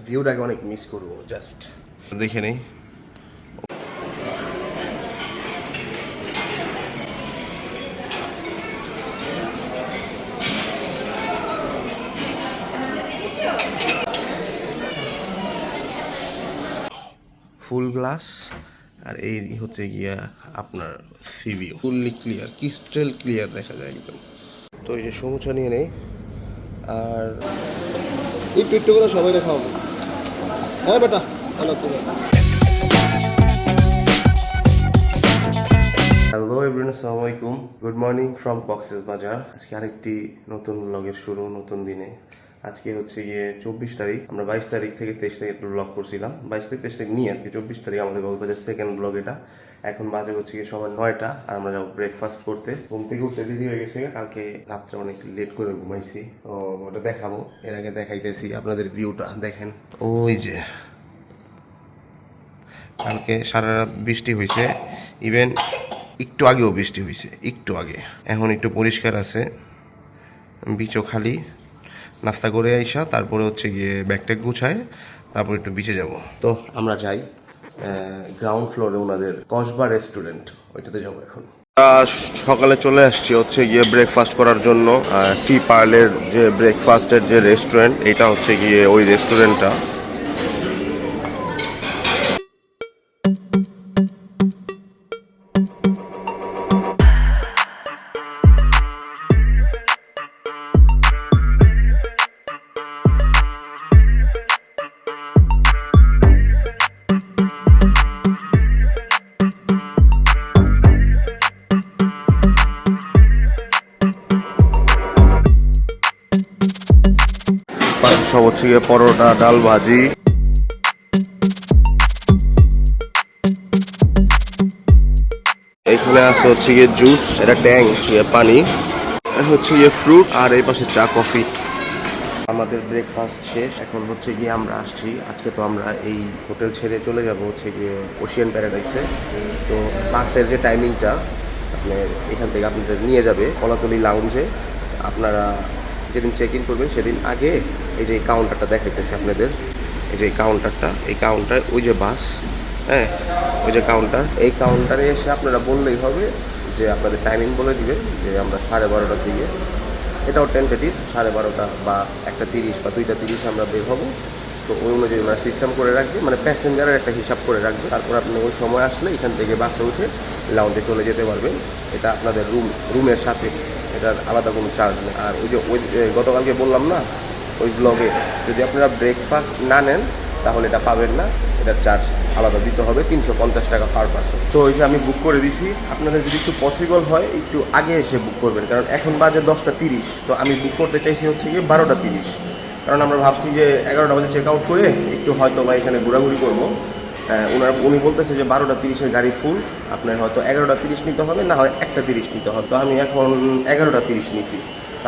ভিউটাকে অনেক মিস করবো। জাস্ট দেখে নেই। ফুল গ্লাস, আর এই হচ্ছে গিয়া আপনার C view, fully clear, crystal clear দেখা যায় একদম। তো এই যে সমুচা নিয়ে নেই, আর একটু একটু করে সবাই খাওয়াবো। হ্যাঁ বেটা, হ্যালো এভরিওয়ান, আসসালামু আলাইকুম, গুড মর্নিং ফ্রম কক্সবাজার। আজকে আরেকটি নতুন ব্লগের শুরু, নতুন দিনে। আজকে হচ্ছে গিয়ে 24 তারিখ। আমরা 22 তারিখ থেকে 23 তারিখ একটু ব্লগ করছিলাম, 22 থেকে 23 তারিখ নিয়ে আর কি। 24 তারিখ আমাদের কক্সবাজার সেকেন্ড ব্লগ এটা। এখন বাজে হচ্ছে গিয়ে সময় 9টা, আর আমরা যাবো ব্রেকফাস্ট করতে। ঘুম থেকে উঠতে দেরি হয়ে গেছে, কালকে রাত্রে অনেক লেট করে ঘুমাইছি। ওটা দেখাবো, এর আগে দেখাইতেছি আপনাদের ভিউটা দেখেন। ওই যে কালকে সারা রাত বৃষ্টি হয়েছে, ইভেন একটু আগেও বৃষ্টি হয়েছে, একটু আগে। এখন একটু পরিষ্কার আছে, বিচও খালি। নাস্তা করে আইসা তারপরে হচ্ছে গিয়ে ব্যাগট্যাগ গুছায় তারপর একটু বিচে যাব। তো আমরা যাই গ্রাউন্ড ফ্লোরে ওনাদের কসবা রেস্টুরেন্ট, ওইটাতে যাবো এখন। সকালে চলে আসছি হচ্ছে গিয়ে ব্রেকফাস্ট করার জন্য। সি পার্লের যে ব্রেকফাস্টের যে রেস্টুরেন্ট, এটা হচ্ছে গিয়ে ওই রেস্টুরেন্টটা। সব হচ্ছে গিয়ে পরোটা, ডাল, ভাজি। এখানে আছে হচ্ছে গিয়ে জুস, এটা ট্যাং, হচ্ছে গিয়ে পানি, হচ্ছে গিয়ে ফ্রুট, আর এই পাশে চা, কফি। আমাদের ব্রেকফাস্ট শেষ, এখন হচ্ছে গিয়ে আমরা আসছি। আজকে তো আমরা এই হোটেল ছেড়ে চলে যাব হচ্ছে গিয়ে ওশিয়ান প্যারাডাইসে। তো বাসের যে টাইমিংটা, আপনার এখান থেকে আপনাদের নিয়ে যাবে কলাতলি লাউঞ্জে। আপনারা যেদিন চেক ইন করবেন সেদিন আগে এই যে কাউন্টারটা দেখাইতেছে আপনাদের, এই যে কাউন্টারটা, এই কাউন্টার, ওই যে বাস, হ্যাঁ ওই যে কাউন্টার, এই কাউন্টারে এসে আপনারা বললেই হবে যে আপনাদের টাইমিং বলে দিবেন যে আমরা 12:30টার দিকে, এটাও টেন্টেটিভ 12:30 বা 1:30 বা 2:30 আমরা বের হবো। তো ওই অনুযায়ী আমরা সিস্টেম করে রাখবে, মানে প্যাসেঞ্জারের একটা হিসাব করে রাখবে। তারপর আপনি ওই সময় আসলে এখান থেকে বাসে উঠে লাউঞ্জে চলে যেতে পারবেন। এটা আপনাদের রুমের সাথে, এটার আলাদা কোনো চার্জ নেই। আর ওই যে গতকালকে বললাম না ওই ব্লগে, যদি আপনারা ব্রেকফাস্ট না নেন তাহলে এটা পাবেন না, এটার চার্জ আলাদা দিতে হবে, 350 টাকা পার পারসন। তো ওই যে আমি বুক করে দিছি, আপনাদের যদি একটু পসিবল হয় একটু আগে এসে বুক করবেন, কারণ এখন বাজে 10:30। তো আমি বুক করতে চাইছি হচ্ছে গিয়ে 12:30, কারণ আমরা ভাবছি যে 11টা বাজে চেক আউট করে একটু হয়তো বা এখানে ঘোরাঘুরি করবো। উনি বলতেছে যে 12:30-এর গাড়ি ফুল, আপনার হয়তো 11:30 নিতে হবে, না হয় 1:30 নিতে হবে। তো আমি এখন 11:30 নিছি।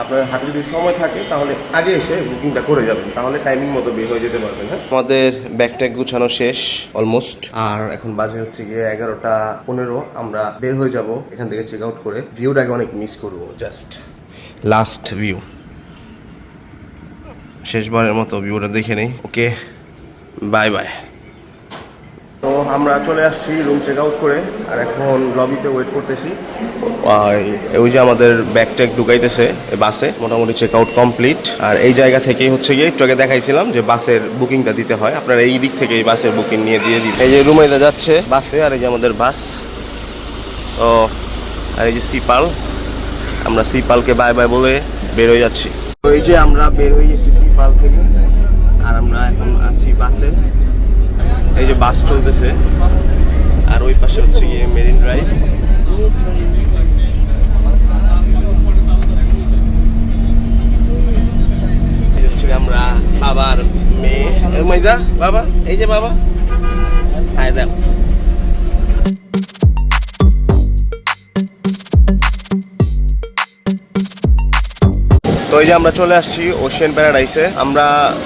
আপনার হাতে যদি সময় থাকে তাহলে আগে এসে বুকিংটা করে যাবেন, তাহলে টাইমিং মতো বের হয়ে যেতে পারবেন। হ্যাঁ, আমাদের ব্যাগট্যাগ গুছানো শেষ অলমোস্ট, আর এখন বাজে হচ্ছে গিয়ে 11:15। আমরা বের হয়ে যাব এখান থেকে চেক আউট করে। ভিউটাকে অনেক মিস করবো, জাস্ট লাস্ট ভিউ, শেষবারের মতো ভিউটা দেখে নেই। ওকে, বাই বাই। তো আমরা চলে আসছি রুম চেক আউট করে, আর এখন লবিতে ওয়েট করতেছি। ওই যে আমাদের ব্যাগ ট্যাগ ঢুকাইতেছে বাসে, মোটামুটি চেক আউট কমপ্লিট। আর এই জায়গা থেকেই হচ্ছে গিয়ে একটু আগে দেখাইছিলাম যে বাসের বুকিংটা দিতে হয়, আপনারা এই দিক থেকে এই বাসের বুকিং নিয়ে দিয়ে দিন। এই যে রুমে যাচ্ছে বাসে, আর এই যে আমাদের বাস। ও আর এই যে সিপাল, আমরা সিপালকে বাই বাই বলে বের হয়ে যাচ্ছি। তো এই যে আমরা বের হয়ে গেছি সিপাল থেকে, আর আমরা এখন আছি বাসে। এই যে বাস চলতেছে, আর ওই পাশে হচ্ছে গিয়ে মেরিন ড্রাইভ। হচ্ছে আমরা বাবার মেয়ে, মাইদা বাবা, এই যে বাবা, হাই দাও। তো এই যে আমরা চলে আসছি ওশিয়ান প্যারাডাইসে। আমরা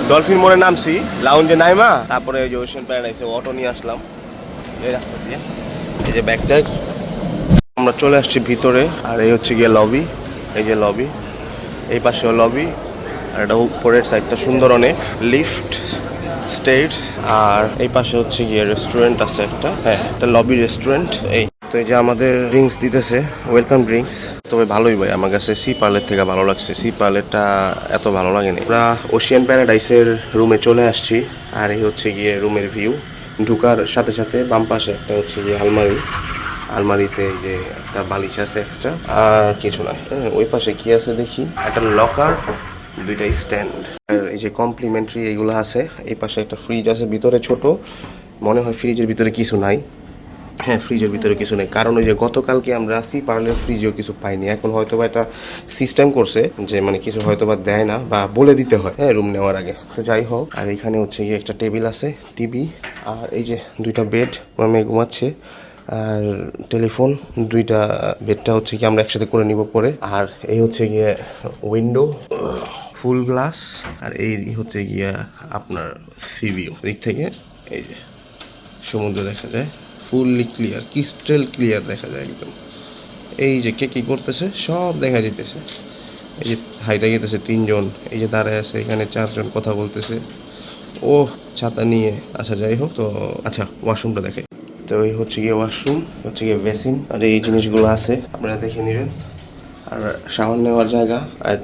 ডলফিন মোড়ে নামছি, লাউঞ্জে নাইমা তারপরে এই যে ওশিয়ান প্যারাডাইসে অটো নিয়ে আসলাম এই রাস্তা দিয়ে। এই যে ব্যাগট্যাগ, আমরা চলে আসছি ভিতরে, আর এই হচ্ছে গিয়ে লবি। এই যে লবি, এই পাশেও লবি, আর এটা উপরের সাইডটা সুন্দর, অনেক লিফট, স্টেটস। আর এই পাশে হচ্ছে গিয়ে রেস্টুরেন্ট আছে একটা, হ্যাঁ একটা লবি রেস্টুরেন্ট। এই তো এই যে আমাদের ড্রিঙ্কস দিতেছে, ওয়েলকাম ড্রিঙ্কস। তবে ভালোই ভাই, আমার কাছে সি পার্লের থেকে ভালো লাগছে, সি পার্লেরটা এত ভালো লাগেনি। আমরা ওশিয়ান প্যারাডাইসের রুমে চলে আসছি। আর এই হচ্ছে গিয়ে রুমের ভিউ। ঢুকার সাথে সাথে বাম পাশে একটা হচ্ছে গিয়ে আলমারি, আলমারিতে এই যে একটা বালিশ আছে এক্সট্রা, আর কিছু না। ওই পাশে কি আছে দেখি, একটা লকার, দুইটা স্ট্যান্ড, আর এই যে কমপ্লিমেন্টারি এইগুলো আছে। এই পাশে একটা ফ্রিজ আছে ভিতরে ছোট, মনে হয় ফ্রিজের ভিতরে কিছু নাই। হ্যাঁ ফ্রিজের ভিতরে কিছু নেই, কারণ ওই যে গতকালকে আমরা সি পার্লের ফ্রিজেও কিছু পাইনি। এখন হয়তো বা একটা সিস্টেম করছে যে মানে কিছু হয়তো বা দেয় না বা বলে দিতে হয় হ্যাঁ রুম নেওয়ার আগে। তো যাই হোক, আর এখানে হচ্ছে গিয়ে একটা টেবিল আছে, টিভি, আর এই যে দুইটা বেড, আমার মেয়ে ঘুমাচ্ছে, আর টেলিফোন। দুইটা বেডটা হচ্ছে কি আমরা একসাথে করে নিব পরে। আর এই হচ্ছে গিয়ে উইন্ডো, ফুল গ্লাস। আর এই হচ্ছে গিয়া আপনার সিভিউ দিক থেকে এই যে সমুদ্র দেখা যায়, ফুললি ক্লিয়ার, ক্রিস্টাল ক্লিয়ার দেখা যায় একদম। এই যে কে কী করতেছে সব দেখা যেতেছে। এই যে হাইটা গেতেছে তিনজন, এই যে দাঁড়ায় আছে এখানে চারজন কথা বলতেছে, ও ছাতা নিয়ে। আচ্ছা যাই হোক, তো আচ্ছা ওয়াশরুমটা দেখে। তো এই হচ্ছে গিয়ে ওয়াশরুম, হচ্ছে গিয়ে বেসিন, আর এই জিনিসগুলো আছে আপনারা দেখে নেবেন। আর শাওয়ার নেওয়ার জায়গা, আর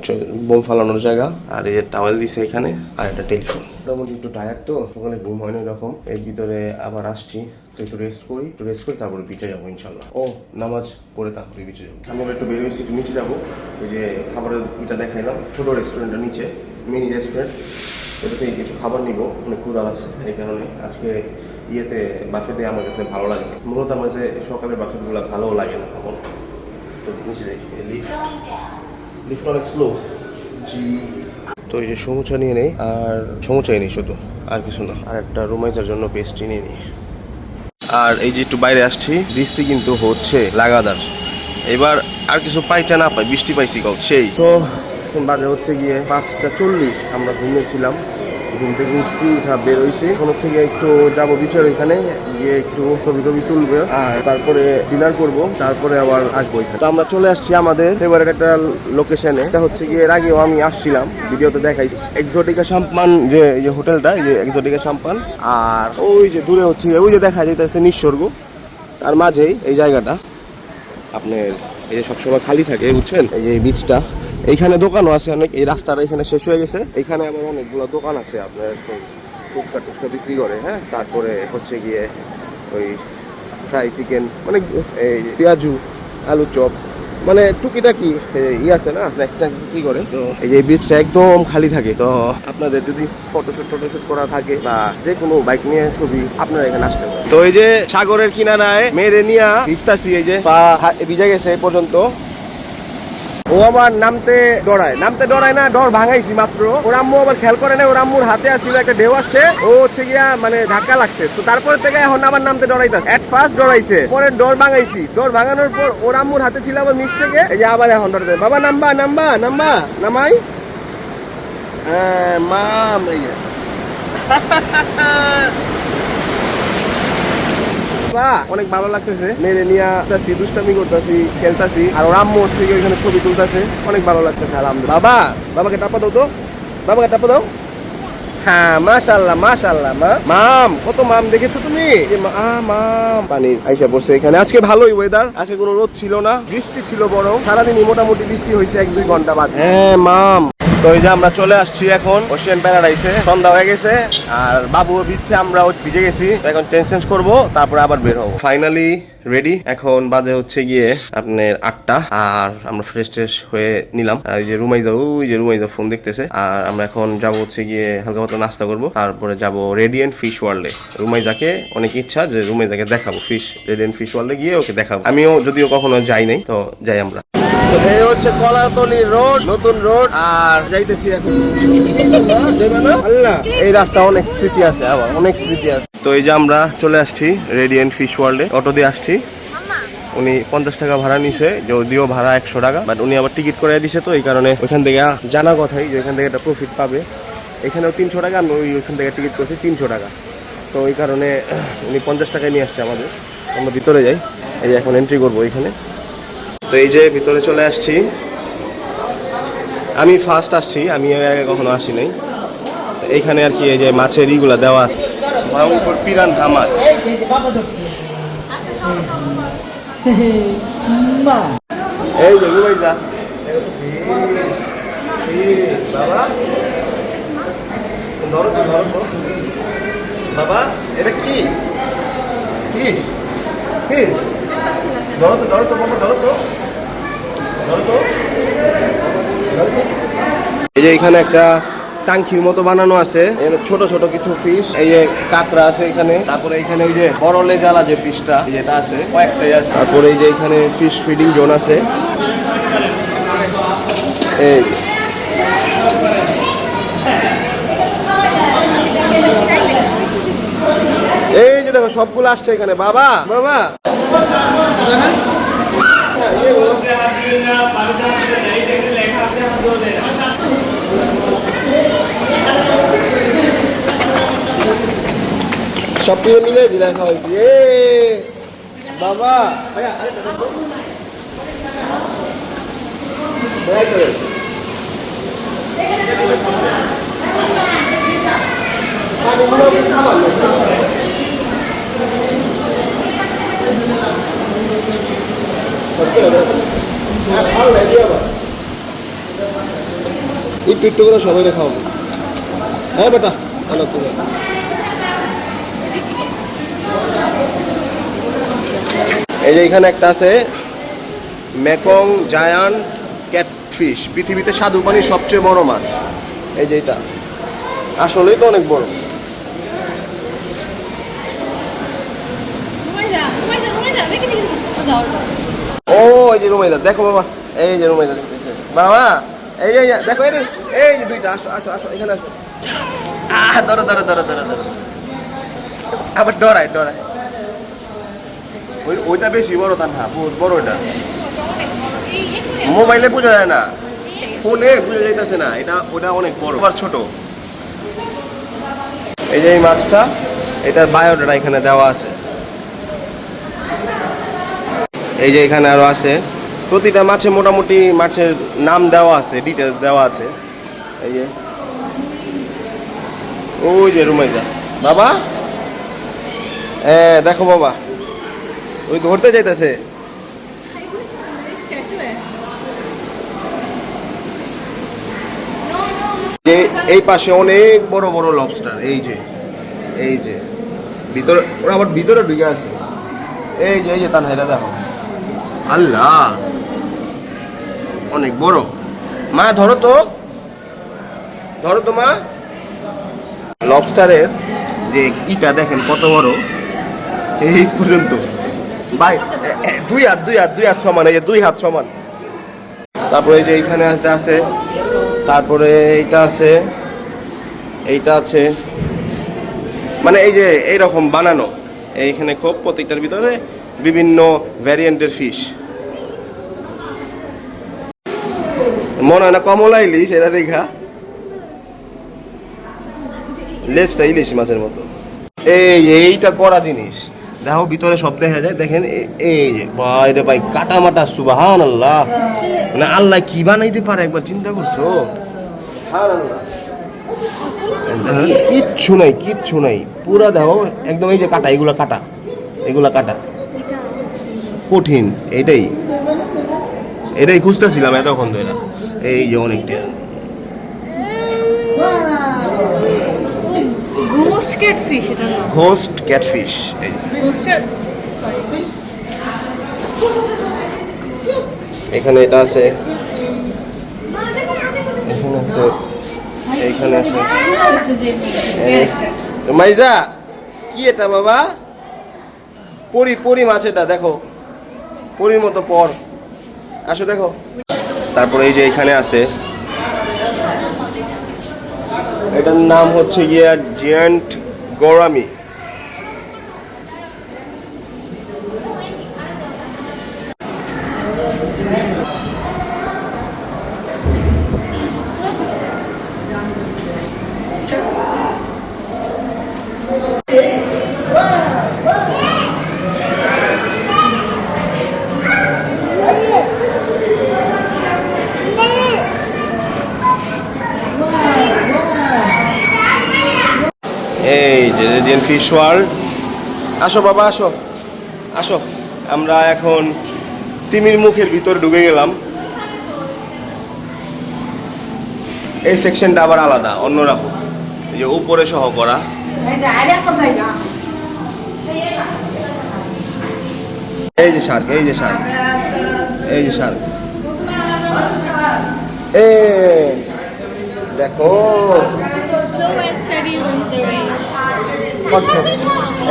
বোম ফালানোর জায়গা, আর এই যে টাওয়েল দিছে এখানে, আর একটা টেলিফোন। মোটামুটি একটু টায়ার্ড তো, সকালে ঘুম হয় না এরকম। এর ভিতরে আবার আসছি, তো একটু রেস্ট করি, তারপরে বিচে যাবো ইনশাল্লাহ। ও নামাজ পড়ে তারপরে বিচে যাবো। আমরা একটু বেরিয়েছি, একটু নিচে যাবো। ওই যে খাবারের ইটা দেখাইলাম, ছোটো রেস্টুরেন্টের নিচে, মিনি রেস্টুরেন্ট, ওটাতে কিছু খাবার নিব, অনেক ক্ষুধা লাগছে। এই কারণে আজকে ইয়েতে বাফেটে আমার কাছে ভালো লাগে না। মূলত আমার কাছে সকালের বাফেটগুলো ভালোও লাগে না আমার। তো নিচে দেখি লিফট অনেক স্লো। জি, তো এই যে সমুচা নিয়ে নেই, আর সমুচাই নেই শুধু, আর কিছু না। আর একটা রুমাইজার জন্য পেস্ট্রি নিয়ে নিই। আর এই যে একটু বাইরে আসছি, বৃষ্টি কিন্তু হচ্ছে লাগাতার। এবার আর কিছু পাইতে না পাই, বৃষ্টি পাইছি কাউ সেই। তো এখন বাজে হচ্ছে গিয়ে 5:40, আমরা ঘুমিয়েছিলাম, ঘুম থেকে উঠছি, বের হয়েছি। এখন হচ্ছে গিয়ে একটু যাবো বিচের ওইখানে গিয়ে একটু ছবি টবি তুলবে, আর তারপরে ডিনার করব, তারপরে আবার আসবো। তো আমরা চলে আসছি আমাদের ফেভারিট একটা লোকেশনে। এটা হচ্ছে গিয়ে এর আগেও আমি আসছিলাম, ভিডিওতে দেখাই, এক্সোটিকা সাম্পান, যে এই যে হোটেলটা, এই যে এক্সোটিকা সাম্পান। আর ওই যে দূরে হচ্ছে ওই যে দেখা যাইতেছে নিঃস্বর্গ, তার মাঝেই এই জায়গাটা আপনার এই যে সবসময় খালি থাকে, বুঝছেন, এই যে বিচটা। এইখানে দোকানও আছে অনেক, এই রাস্তাটা এখানে শেষ হয়ে গেছে, এখানে আবার অনেকগুলো দোকান আছে আপনার ফুচকা টুচকা বিক্রি করে। হ্যাঁ, তারপরে হচ্ছে গিয়ে ওই ফ্রাই চিকেন, মানে এই পেঁয়াজু, আলু চপ, মানে টুকিটাকি ই আছে না, স্ন্যাক্স বিক্রি করে। তো এই যে বিচটা একদম খালি থাকে। তো আপনাদের যদি ফটোশুট করা থাকে বা যে কোনো বাইক নিয়ে ছবি, আপনারা এখানে আসতে পারেন। তো এই যে সাগরের কিনারায় মেরে নিয়া ভিজতাছি, এই যে পা ভিজে গেছে এই পর্যন্ত। ও আবার নামতে ডরায় না, ডর ভাঙাইছি মাত্র। ওর আম্মু আবার খেয়াল করে না, ওর আম্মুর হাতে আসছিল একটা ঢেউ আসছে, ও হচ্ছে গিয়া মানে ধাক্কা লাগছে। তো তারপরে থেকে এখন আবার নামতে ডরাইতেছে। এট ফার্স্ট ডরাইছে, পরে ডর ভাঙাইছি, ডর ভাঙানোর পর ওর আম্মুর হাতে ছিল আবার মিস্টেকে, এই যে আবার এখন ডরাইছে। বাবা নামাই, হ্যাঁ মাম, এই যে অনেক ভালো লাগতেছে, মেরে নিয়ে আসতেছি, দুষ্টামি করতেছি, খেলতেছি, আর ওর আম্মু হচ্ছে ওইখানে ছবি তুলতেছে, অনেক ভালো লাগতেছে। আলহামদুলিল্লাহ। বাবাকে টাপা দাও তো, বাবাকে টাপা দাও। হ্যাঁ মাশাআল্লাহ মাম, কত মাম দেখেছো তুমি? মাম পানির আইসা পড়ছে এখানে। আজকে ভালোই ওয়েদার, আজকে কোনো রোদ ছিল না, বৃষ্টি ছিল বরং, সারাদিনই মোটামুটি বৃষ্টি হয়েছে 1-2 ঘন্টা বাদ। হ্যাঁ মাম। তো এই যে আমরা চলে আসছি এখন ওশিয়ান প্যারাডাইসে, সন্ধ্যা হয়ে গেছে, আর বাবুও ভিজছে, আমরাও ভিজে গেছি। এখন চেঞ্জ করবো, তারপরে আবার বের হবো। ফাইনালি রেডি, এখন বাজে হচ্ছে গিয়ে আপনার 8টা, আর আমরা ফ্রেশ হয়ে নিলাম। আর এই যে রুমাইজা ফোন দেখতেছে। আর আমরা এখন যাবো হচ্ছে গিয়ে হালকা মতো নাস্তা করবো, তারপরে যাবো রেডিয়েন্ট ফিশ ওয়ার্ল্ডে। রুমাইজাকে অনেক ইচ্ছা যে রুমাইজাকে দেখাবো, রেডিয়েন্ট ফিশ ওয়ার্ল্ডে গিয়ে ওকে দেখাবো। আমিও যদিও কখনো যাই নাই, তো যাই আমরা। এই হচ্ছে কলাতলি রোড, নতুন রোড, আর যাইতেছি এখন। আল্লাহ, এই রাস্তা অনেক স্মৃতি আছে, আবার অনেক স্মৃতি আছে। তো এই যে আমরা চলে আসছি রেডিয়েন্ট ফিশ ওয়ার্ল্ডে, অটো দিয়ে আসছি। উনি 50 টাকা ভাড়া নিছে, যদিও ভাড়া 100 টাকা, বাট উনি আবার টিকিট করে দিছে। তো এই কারণে ওইখান থেকে জানা কথাই যে ওইখান থেকে একটা প্রফিট পাবে। এখানেও 300 টাকা, আমি ওইখান থেকে টিকিট করছি 300 টাকা। তো ওই কারণে উনি 50 টাকায় নিয়ে আসছে আমাদের। আমরা ভিতরে যাই, এই যে এখন এন্ট্রি করবো এইখানে। তো এই যে ভিতরে চলে আসছি, আমি ফার্স্ট আসছি, আমি আগে কখনো আসি নাই। এইখানে আর কি এই যে মাছের ইগুলা দেওয়া আছে, ভয়ঙ্কর পিরানহা মাছ। এই যে রুমাইজা বাবা, ধরো তো ধরো তো বাবা, এটা কি ফিশ? ফিশ ধরো তো, ধরো তো বাবা, ধরো তো, ধরো তো। এই যে এখানে একটা টাঙ্কির মতো বানানো আছে, এখানে ছোট ছোট কিছু ফিশ, এই যে কাঁকড়া আছে এখানে, তারপরে এখানে ওই যে বড় লেজালা যে ফিশটা যেটা আছে কয়েকটাই আছে, তারপরে এই যে এখানে ফিশ ফিডিং জোন আছে। এই এই যে দেখো সবগুলো আসছে এখানে। বাবা বাবা সব কিছু মিলে দিলা খাওয়াইছি। এ বাবা একটু একটু করে সবাই খাওয়াবো। হ্যাঁ বেটা ভালো করে। এই যে এখানে একটা আছে মেকং জায়ান্ট ক্যাটফিশ, পৃথিবীতে স্বাদু পানির সবচেয়ে বড় মাছ। এই যে এটা আসলেই তো অনেক বড়। ও এই যে রুমাইদা দেখো বাবা, এই যে রুমাইদা দেখতেছে বাবা, এই যে দেখো এই যে দুইটা, আসো আসো আসো এখানে আসো। ধরো ধরো ধরো ধরো ধরো, আবার ডরায় ডরায়। ওইটা বেশি বড়, তা না বহুত বড়। ওইটা মোবাইলে বোঝা যায় না, ফোনে বোঝা যাইতেছে না, এটা ওটা অনেক বড় আর ছোট। এই যে এই মাছটা, এটার বায়োডাটা এখানে দেওয়া আছে। এই যে এখানে আরো আছে, প্রতিটা মাছে মোটামুটি মাছের নাম দেওয়া আছে, ডিটেলস দেওয়া আছে। এই যে ওই যে রুমাইজা বাবা, হ্যাঁ দেখো বাবা ওই ধরতে যাইতেছে। এই পাশে অনেক বড় বড় লবস্টার, এই যে ভিতরে, ওরা আবার ভিতরে ঢুকে আছে। এই যে তানহাইরা দেখো, আল্লাহ অনেক বড়। মা ধরো তো, ধরো তো মা। লবস্টারের যে ইটা দেখেন কত বড়, এই পর্যন্ত ভাই দুই হাত সমান, এই যে 2 হাত সমান। তারপরে এই যে এইখানে আছে, তারপরে এইটা আছে, এইটা আছে, মানে এই যে এইরকম বানানো। এইখানে খুব প্রত্যেকটার ভিতরে বিভিন্ন ভ্যারিয়েন্টের ফিশ। মনে হয় না কমলা ইলিশ, এটা দেখা লেজটা ইলিশ মাছের মতো। এইটা করা জিনিস দেখো, ভিতরে সব দেখা যায়। দেখেন এই যে ভাই রে ভাই, কাটা মাটা, সুবহানাল্লাহ, মানে আল্লাহ কি বানাইতে পারে একবার চিন্তা করছো? কিচ্ছু নাই পুরা দেখো একদম। এই যে কাটা, এগুলা কাটা কঠিন। এটাই খুঁজতেছিলাম এতক্ষণ ধরে। এই যে অনেকটা ঘোস্ট ক্যাটফিশ। এখানে এটা আছে, এখানে আছে, এইখানে আছে। মাইজা কি এটা বাবা? পরি মাছ, এটা দেখো পরির মতো পর, আসো দেখো। তারপরে এই যে এখানে আছে, এটার নাম হচ্ছে গিয়া জিয়ান্ট গোরামি। যে রেডিয়েন্ট ফিশ ওয়ার্ল্ড। আসো বাবা আসো আসো, আমরা এখন তিমির মুখের ভিতরে ঢুকে গেলাম। এই সেকশনটা আবার আলাদা, অন্যরকম, এই যে উপরে সহ করা। এই যে শার্ক, এই যে শার্ক, এই যে শার্ক, এ দেখো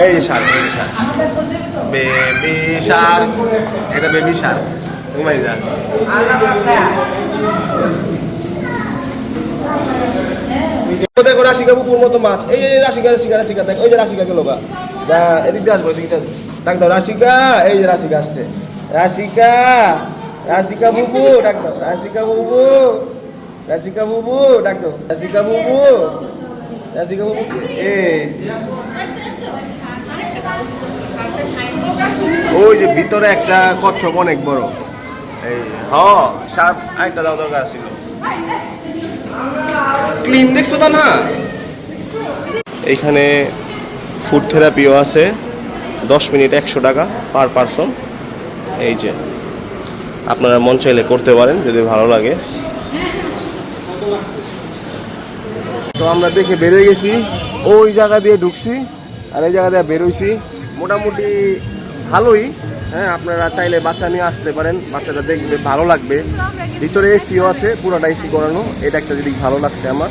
এই যে শার্ক, এই যে শার্ক, বেবি শার্ক, এটা বেবি শার্ক। ঘুমাই যা। দেখো রাশিকা বুকুর মতো মাছ, এই যে রাশিকা, রাশিকা, রাশিকা দেখ, ওই যে রাশিকা গেল গা, এদিক দিয়ে আসবো, এদিক দিয়ে ডাক দাও রাশিকা, এই যে রাশিকা আসছে, রাশিকা, রাশিকা বুবু ডাক দাও, রাশিকা বুবু, রাশিকা বুবু ডাক দাও, রাশিকা বুবু, রাশিকা বুবু। এই ওই যে ভিতরে একটা কচ্ছপ অনেক বড়, এই সাপ আরেকটা দাও, দরকার ছিল। ক্লিন দেখছো তা না? এইখানে ফুড থেরাপিও আছে, 10 মিনিট 100 টাকা পার পারসন। এই যে আপনারা মন চাইলে করতে পারেন যদি ভালো লাগে। তো আমরা দেখে বেরোয় গেছি, ওই জায়গা দিয়ে ঢুকছি আর এই জায়গা দিয়ে বেরোইছি। মোটামুটি ভালোই, হ্যাঁ আপনারা চাইলে বাচ্চা নিয়ে আসতে পারেন, বাচ্চাটা দেখবে ভালো লাগবে। ভিতরে এসিও আছে, পুরোটা এসি করানো, এটা একটা জিনিস ভালো লাগছে আমার।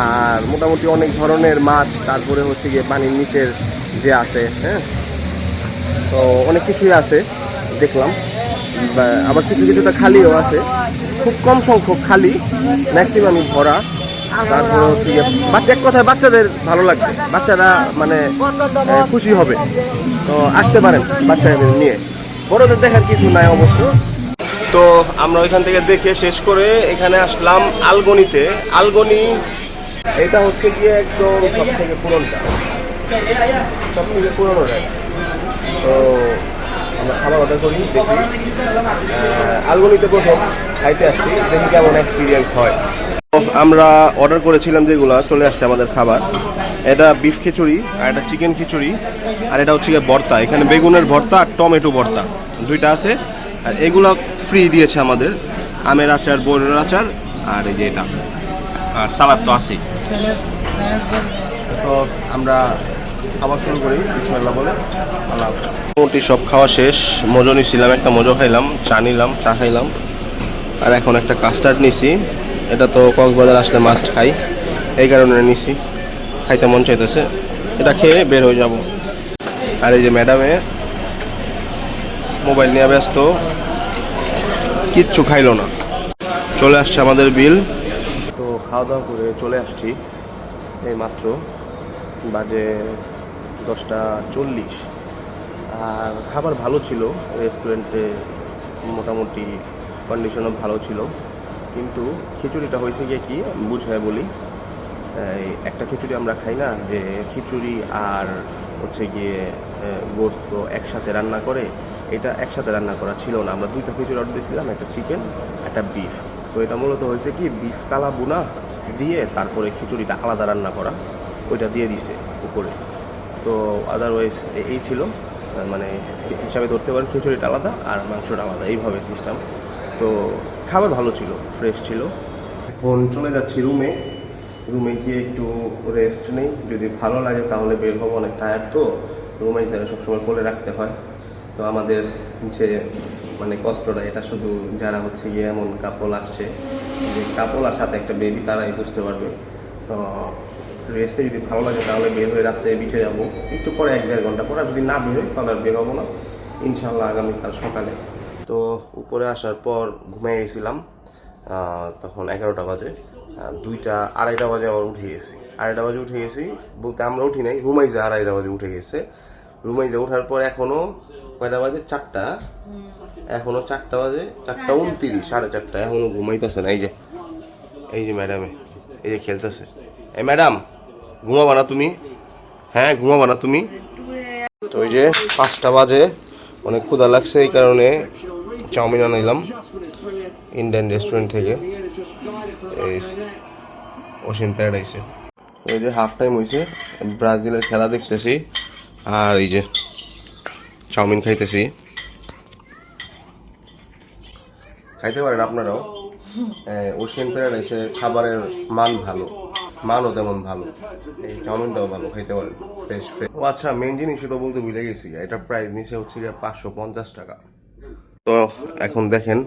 আর মোটামুটি অনেক ধরনের মাছ, তারপরে হচ্ছে গিয়ে পানির নিচের যে আছে, হ্যাঁ তো অনেক কিছুই আছে দেখলাম। আবার কিছু কিছুটা খালিও আছে, খুব কম সংখ্যক খালি, ম্যাক্সিমামই ভরা। তারপরে হচ্ছে গিয়ে বাচ্চা, এক কথায় বাচ্চাদের ভালো লাগবে, বাচ্চারা মানে খুশি হবে। তো আসতে পারেন বাচ্চাদের নিয়ে, বড়দের দেখার কিছু নাই অবশ্য। তো আমরা ওইখান থেকে দেখে শেষ করে এখানে আসলাম আলগনিতে। আলগনি এটা হচ্ছে গিয়ে একদম সব থেকে পুরোনোটা, সব থেকে পুরোনো জায়গা। তো আমরা খাবার অর্ডার করি, দেখি আলগনিতে প্রথম খাইতে আসছি, দেখি কেমন এক্সপিরিয়েন্স হয়। আমরা অর্ডার করেছিলাম যেগুলো, চলে আসছে আমাদের খাবার। এটা বিফ খিচুড়ি আর এটা চিকেন খিচুড়ি, আর এটা হচ্ছে গিয়ে ভর্তা। এখানে বেগুনের ভর্তা আর টমেটো ভর্তা দুইটা আছে। আর এগুলো ফ্রি দিয়েছে আমাদের, আমের আচার, বড়ের আচার, আর এই যে এটা, আর সালাদ তো আছেই। তো আমরা খাওয়া শুরু করি বিসমিল্লাহ বলে। মোটামুটি সব খাওয়া শেষ। মজো নিছিলাম, একটা মজো খাইলাম, চা নিলাম, চা খাইলাম, আর এখন একটা কাস্টার্ড নিছি। এটা তো কক্সবাজার আসলে মাস্ট খাই, এই কারণে নিছি, খাইতে মন চাইতেছে, এটা খেয়ে বের হয়ে যাব। আর এই যে ম্যাডামে মোবাইল নিয়ে ব্যস্ত, কিচ্ছু খাইলো না। চলে আসছে আমাদের বিল। তো খাওয়া দাওয়া করে চলে আসছি, এই মাত্র বাজে 10:40। আর খাবার ভালো ছিল, রেস্টুরেন্টে মোটামুটি কন্ডিশনও ভালো ছিল। কিন্তু খিচুড়িটা হয়েছে গিয়ে কি বুঝায় বলি, একটা খিচুড়ি আমরা খাই না, যে খিচুড়ি আর হচ্ছে গিয়ে গোস্ত একসাথে রান্না করে, এটা একসাথে রান্না করা ছিল না। আমরা দুইটা খিচুড়ি অর্ডার দিয়েছিলাম, একটা চিকেন একটা বিফ। তো এটা মূলত হয়েছে কি বিফ কালা বুনা দিয়ে তারপরে খিচুড়িটা আলাদা রান্না করা, ওইটা দিয়ে দিছে উপরে। তো আদারওয়াইজ এই ছিল, মানে হিসাবে ধরতে পারেন খিচুড়িটা আলাদা আর মাংসটা আলাদা, এইভাবে সিস্টেম। তো খাবার ভালো ছিল, ফ্রেশ ছিল। এখন চলে যাচ্ছি রুমে, রুমে গিয়ে একটু রেস্ট নেই, যদি ভালো লাগে তাহলে বের হবো। অনেক টায়ার্ড তো, রুমে হিসাবে সবসময় কোলে রাখতে হয়। তো আমাদের যে মানে কষ্টটা, এটা শুধু যারা হচ্ছে গিয়ে এমন কাপল আসছে, যে কাপল আর সাথে একটা বেবি, তারাই বুঝতে পারবে। তো রেস্টে যদি ভালো লাগে তাহলে বের হয়ে রাত্রে বিচে যাবো একটু পরে, 1-1.5 ঘন্টা পরে। আর যদি না বের হই তাহলে আর বের হবো না, ইনশাল্লাহ আগামীকাল সকালে। তো উপরে আসার পর ঘুমিয়ে গেছিলাম, তখন 11টা বাজে। 2:30 বাজে আবার উঠে গেছি। 2:30 বাজে উঠে গেছি বলতে আমরা উঠি নাই, রুমাইজা 2:30 বাজে উঠে গেছে। রুমাইজা ওঠার পর এখনও কয়টা বাজে, 4টা, এখনও 4টা বাজে, 4:29, 4:30, এখনও ঘুমাইতেছে না। এই যে ম্যাডামে এই যে খেলতেছে। এই ম্যাডাম ঘুমাবা না তুমি? হ্যাঁ ঘুমাবা না তুমি? তো ওই যে 5টা বাজে, অনেক ক্ষুধা লাগছে, এই কারণে চাউমিন আনাইলাম ইন্ডিয়ান রেস্টুরেন্ট থেকে, এই ওশিয়ান প্যারাডাইসে। এই যে হাফ টাইম হয়েছে, ব্রাজিলের খেলা দেখতেছি আর এই যে চাউমিন খাইতেছি। খাইতে পারেন আপনারাও। ওশিয়ান প্যারাডাইসের খাবারের মান ভালো, মানও তেমন ভালো, এই চাউমিনটাও ভালো, খাইতে পারেন ফ্রেশ ফ্রেশ। ও আচ্ছা, মেন জিনিস তো বলতে ভুলে গেছি, এটা প্রাইস নিচে হচ্ছে গিয়ে 550 টাকা। তো এখন দেখেন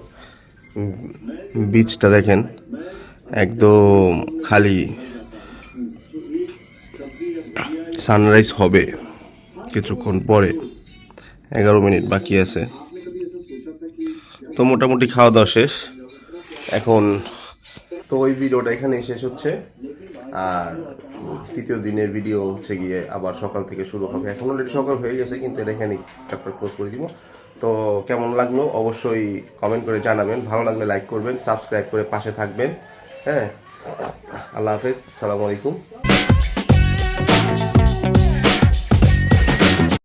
বিচটা দেখেন, একদম খালি। সানরাইজ হবে কিছুক্ষণ পরে, 11 মিনিট বাকি আছে। তো মোটামুটি খাওয়া দাওয়া শেষ এখন। তো ওই ভিডিওটা এখানেই শেষ হচ্ছে, আর তৃতীয় দিনের ভিডিও হচ্ছে গিয়ে আবার সকাল থেকে শুরু হবে। এখন অলরেডি সকাল হয়ে গেছে, কিন্তু এটা এখানেই চ্যাপ্টার ক্লোজ করে দিব। তো কেমন লাগলো অবশ্যই কমেন্ট করে জানাবেন, ভালো লাগলে লাইক করবেন, সাবস্ক্রাইব করে পাশে থাকবেন। হ্যাঁ, আল্লাহ হাফেজ, আসসালামু আলাইকুম।